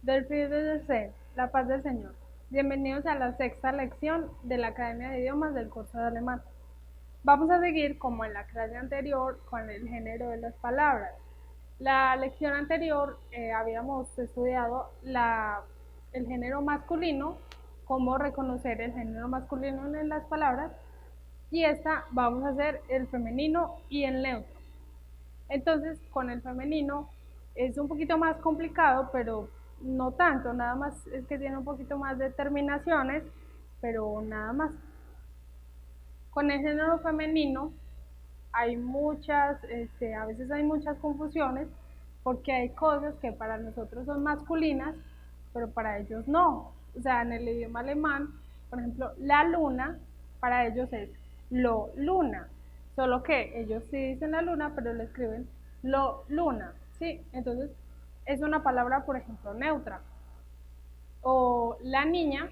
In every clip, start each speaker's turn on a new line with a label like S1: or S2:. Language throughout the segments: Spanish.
S1: Del Friede de Ser, la paz del Señor. Bienvenidos a la sexta lección de la Academia de Idiomas del curso de alemán. Vamos a seguir, como en la clase anterior, con el género de las palabras. La lección anterior habíamos estudiado el género masculino, cómo reconocer el género masculino en las palabras, y esta vamos a hacer el femenino y el neutro. Entonces, con el femenino es un poquito más complicado, pero no tanto, nada más es que tiene un poquito más de terminaciones, pero nada más. Con el género femenino hay a veces hay muchas confusiones porque hay cosas que para nosotros son masculinas, pero para ellos no. O sea, en el idioma alemán, por ejemplo, la luna para ellos es lo luna, solo que ellos sí dicen la luna, pero le escriben lo luna, ¿sí? Entonces, es una palabra, por ejemplo, neutra. O la niña,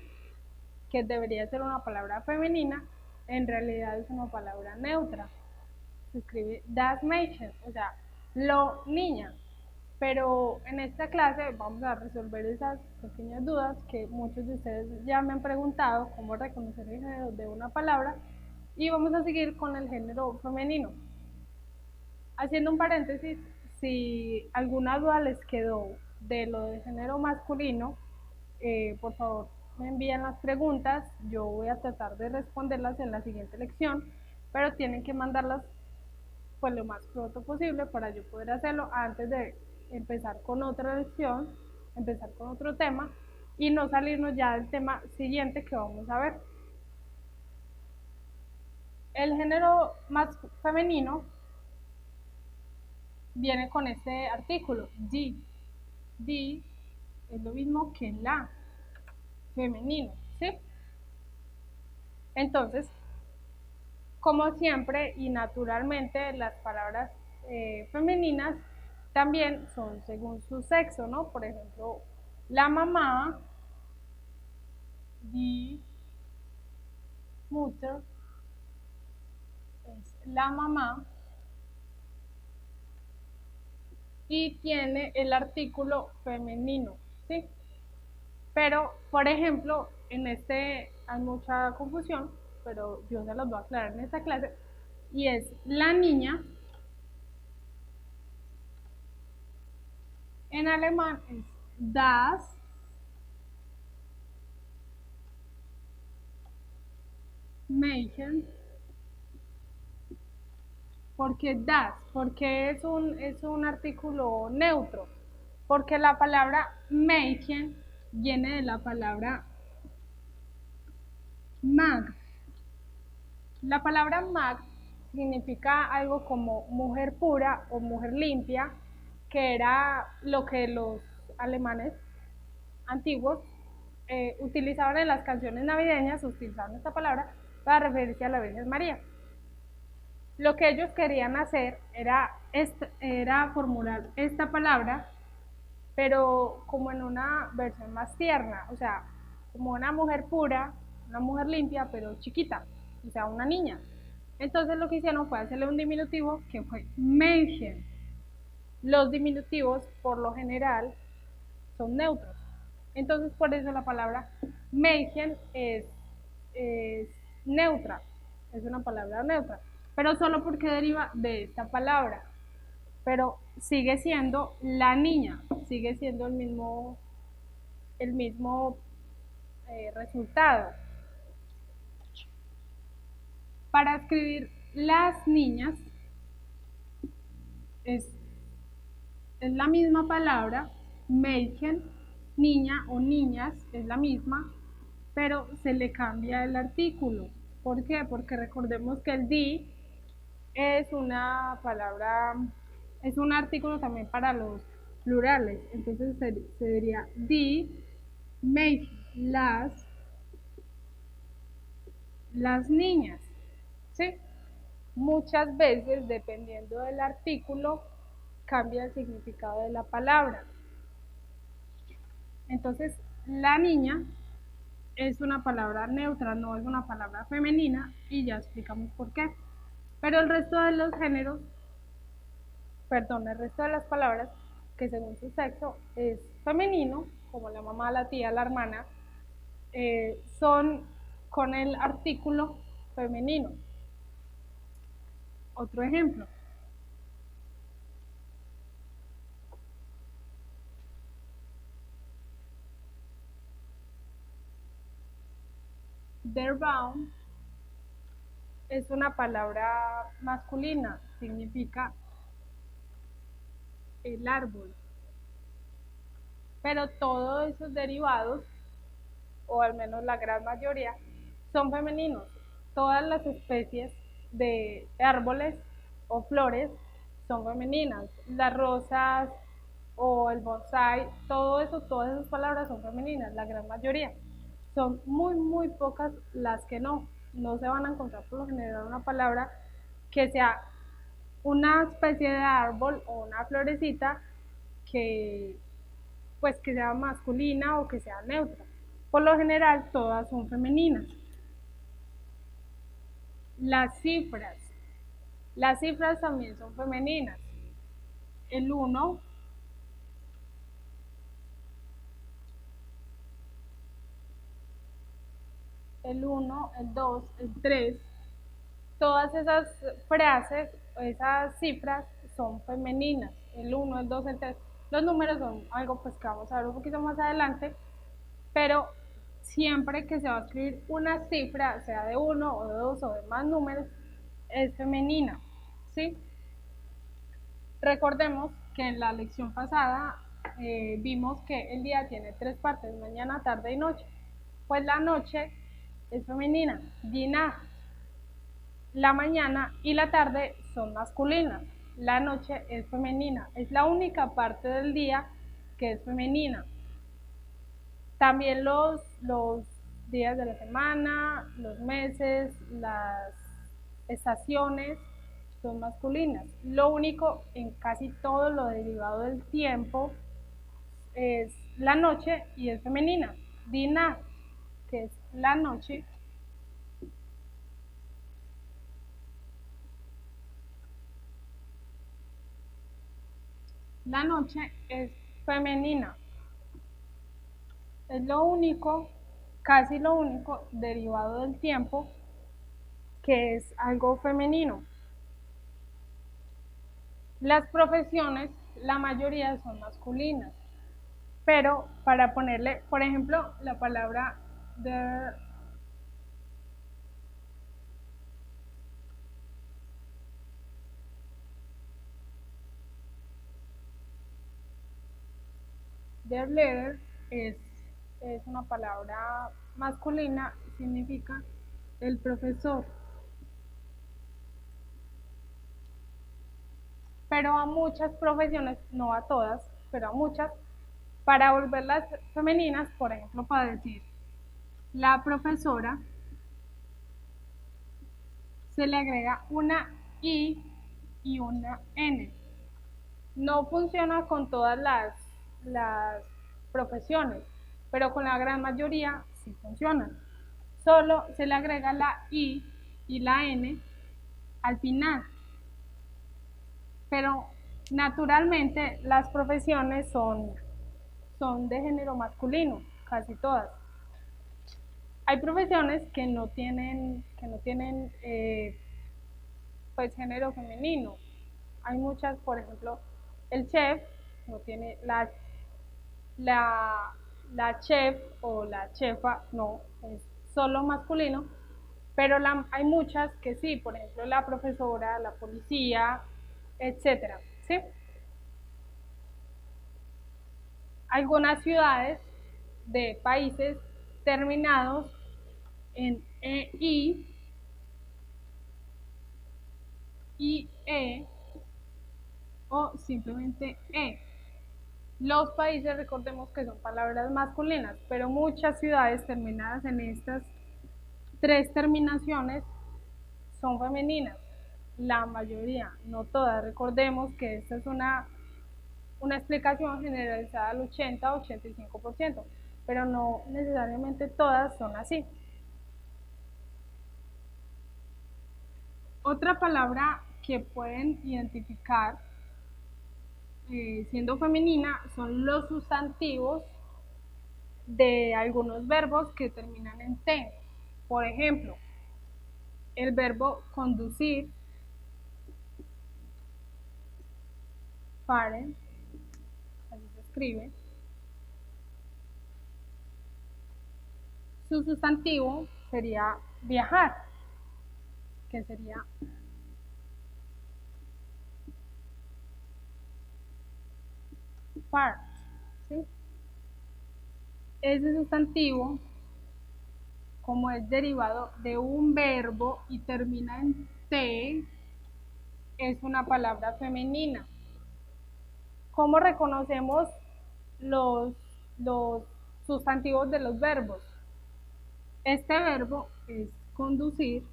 S1: que debería ser una palabra femenina, en realidad es una palabra neutra. Se escribe das Mädchen, o sea, lo niña. Pero en esta clase vamos a resolver esas pequeñas dudas que muchos de ustedes ya me han preguntado, cómo reconocer el género de una palabra, y vamos a seguir con el género femenino. Haciendo un paréntesis, si alguna duda les quedó de lo del género masculino, por favor me envían las preguntas, yo voy a tratar de responderlas en la siguiente lección, pero tienen que mandarlas pues lo más pronto posible para yo poder hacerlo antes de empezar con otra lección, empezar con otro tema y no salirnos ya del tema siguiente que vamos a ver. El género más femenino viene con este artículo, die. Die es lo mismo que la, femenino, ¿sí? Entonces, como siempre y naturalmente, las palabras femeninas también son según su sexo, ¿no? Por ejemplo, la mamá, die Mutter, es la mamá, y tiene el artículo femenino, ¿sí? Pero, por ejemplo, en este hay mucha confusión, pero yo se los voy a aclarar en esta clase, y es la niña, en alemán es das Mädchen. ¿Por qué das? Porque es un artículo neutro. Porque la palabra Mädchen viene de la palabra mag. La palabra mag significa algo como mujer pura o mujer limpia, que era lo que los alemanes antiguos utilizaban en las canciones navideñas, utilizaban esta palabra para referirse a la Virgen María. Lo que ellos querían hacer era formular esta palabra, pero como en una versión más tierna, o sea, como una mujer pura, una mujer limpia, pero chiquita, o sea, una niña. Entonces lo que hicieron fue hacerle un diminutivo que fue Mädchen. Los diminutivos, por lo general, son neutros. Entonces, por eso la palabra Mädchen es neutra, es una palabra neutra, pero solo porque deriva de esta palabra. Pero sigue siendo la niña, sigue siendo el mismo resultado. Para escribir las niñas es, es la misma palabra, Mädchen, niña o niñas, es la misma, pero se le cambia el artículo. ¿Por qué? Porque recordemos que el die es una palabra, es un artículo también para los plurales. Entonces se diría die Mädchen, las niñas, ¿sí? Muchas veces, dependiendo del artículo, cambia el significado de la palabra. Entonces, la niña es una palabra neutra, no es una palabra femenina, y ya explicamos por qué. Pero el resto de los géneros, perdón, el resto de las palabras que según su sexo es femenino, como la mamá, la tía, la hermana, son con el artículo femenino. Otro ejemplo. Der Baum es una palabra masculina, significa el árbol. Pero todos esos derivados, o al menos la gran mayoría, son femeninos. Todas las especies de árboles o flores son femeninas. Las rosas o el bonsai, todo eso, todas esas palabras son femeninas, la gran mayoría. Son muy, muy pocas las que no. No se van a encontrar por lo general una palabra que sea una especie de árbol o una florecita que pues que sea masculina o que sea neutra. Por lo general todas son femeninas. Las cifras. Las cifras también son femeninas. El 1, el 2, el 3, todas esas frases, esas cifras son femeninas. El 1, el 2, el 3. Los números son algo pues que vamos a ver un poquito más adelante, pero siempre que se va a escribir una cifra, sea de 1 o de 2 o de más números, es femenina, ¿sí? Recordemos que en la lección pasada vimos que el día tiene tres partes, mañana, tarde y noche. Pues la noche es femenina, Dina. La mañana y la tarde son masculinas. La noche es femenina. Es la única parte del día que es femenina. También los días de la semana, los meses, las estaciones son masculinas. Lo único en casi todo lo derivado del tiempo es la noche y es femenina. Dina, que es la noche. La noche es femenina. Es lo único, casi lo único derivado del tiempo que es algo femenino. Las profesiones, la mayoría son masculinas, pero para ponerle, por ejemplo, la palabra der Lehrer es una palabra masculina, significa el profesor. Pero a muchas profesiones, no a todas, pero a muchas, para volverlas femeninas, por ejemplo, para decir la profesora, se le agrega una I y una N. No funciona con todas las profesiones, pero con la gran mayoría sí funcionan. Solo se le agrega la I y la N al final. Pero naturalmente las profesiones son de género masculino, casi todas. Hay profesiones que no tienen pues género femenino. Hay muchas, por ejemplo, el chef no tiene la, la chef o la chefa, no, es solo masculino, pero hay muchas que sí, por ejemplo, la profesora, la policía, etcétera, ¿sí? Algunas ciudades de países terminados en EI, IE o simplemente E. Los países, recordemos que son palabras masculinas, pero muchas ciudades terminadas en estas tres terminaciones son femeninas. La mayoría, no todas. Recordemos que esta es una explicación generalizada al 80-85%, pero no necesariamente todas son así. Otra palabra que pueden identificar siendo femenina, son los sustantivos de algunos verbos que terminan en T. Por ejemplo, el verbo conducir, fahren, así se escribe. Su sustantivo sería viajar, que sería fahrt, ¿sí? Ese sustantivo, como es derivado de un verbo y termina en T, es una palabra femenina. ¿Cómo reconocemos los, los sustantivos de los verbos? Este verbo es conducir,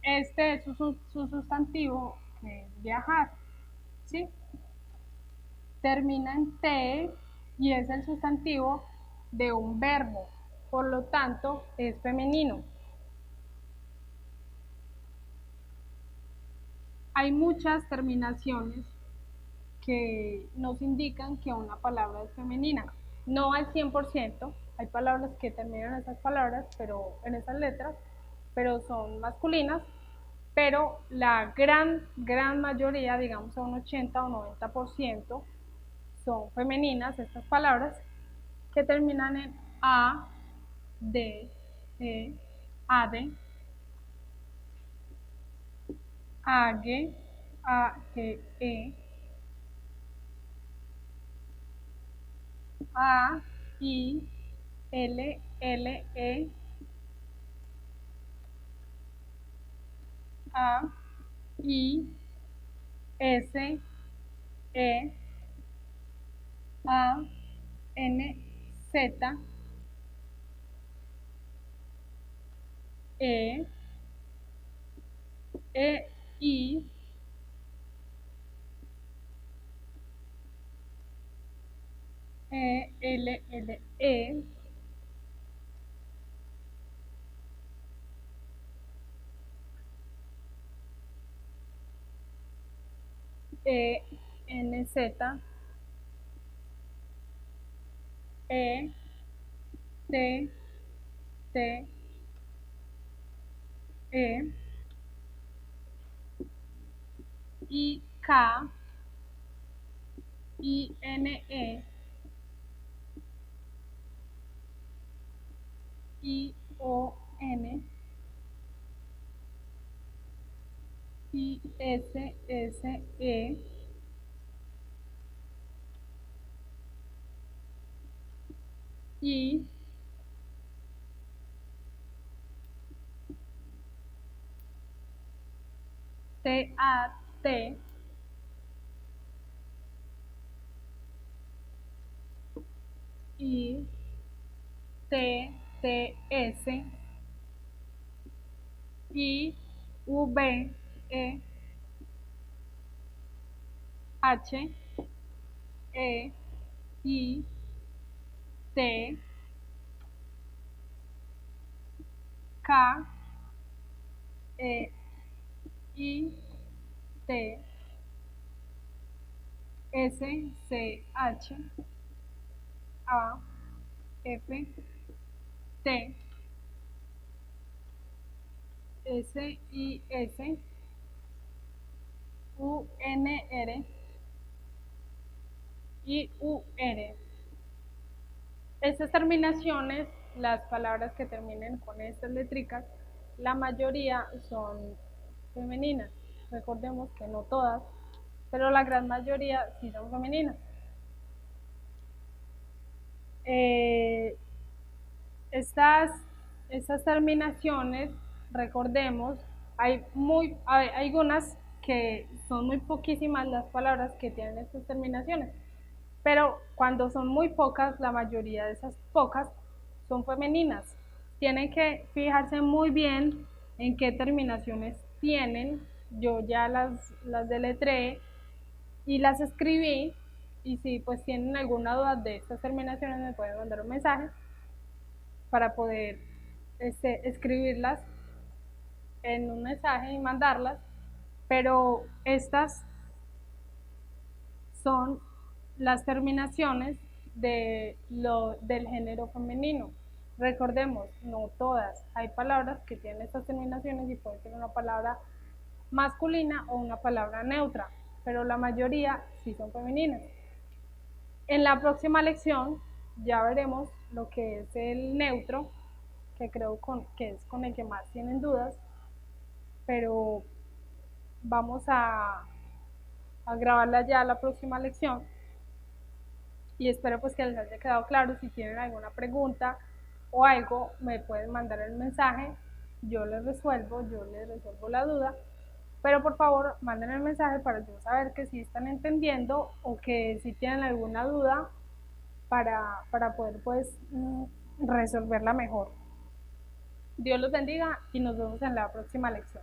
S1: este es su sustantivo, que es viajar, ¿sí? Termina en T y es el sustantivo de un verbo, por lo tanto es femenino. Hay muchas terminaciones que nos indican que una palabra es femenina. No al 100%, hay palabras que terminan en esas palabras, pero en esas letras, pero son masculinas, pero la gran mayoría, digamos a un 80 o 90%, son femeninas estas palabras que terminan en A, D, E, ADE, AGE, AGE, A, I, L, L, E, A, I, S, E, A, N, Z, E, E, I, E, L, L, E, E, N, Z, E, T, T, E, I, K, I, N, E, I, O, N, I, S, S, E, I, T, A, T, I, T, T, S, I, V, E, H, E, I, T, K, E, I, T, S, C, H, A, F, T, S, I, S, U, N, R, I, U, R. Estas terminaciones, las palabras que terminen con estas letricas, la mayoría son femeninas. Recordemos que no todas, pero la gran mayoría sí son femeninas. Estas terminaciones, recordemos, hay algunas que son muy poquísimas las palabras que tienen estas terminaciones, pero cuando son muy pocas, la mayoría de esas pocas son femeninas. Tienen que fijarse muy bien en qué terminaciones tienen. Yo ya las deletré y las escribí, y si pues tienen alguna duda de estas terminaciones me pueden mandar un mensaje para poder escribirlas en un mensaje y mandarlas, pero estas son las terminaciones del género femenino. Recordemos, no todas. Hay palabras que tienen estas terminaciones y puede ser una palabra masculina o una palabra neutra, pero la mayoría sí son femeninas. En la próxima lección ya veremos lo que es el neutro, que creo que es con el que más tienen dudas, pero vamos a grabarla ya la próxima lección y espero pues que les haya quedado claro. Si tienen alguna pregunta o algo, me pueden mandar el mensaje, yo les resuelvo la duda, pero por favor manden el mensaje para yo saber que sí están entendiendo o que si tienen alguna duda para poder pues resolverla mejor. Dios los bendiga y nos vemos en la próxima lección.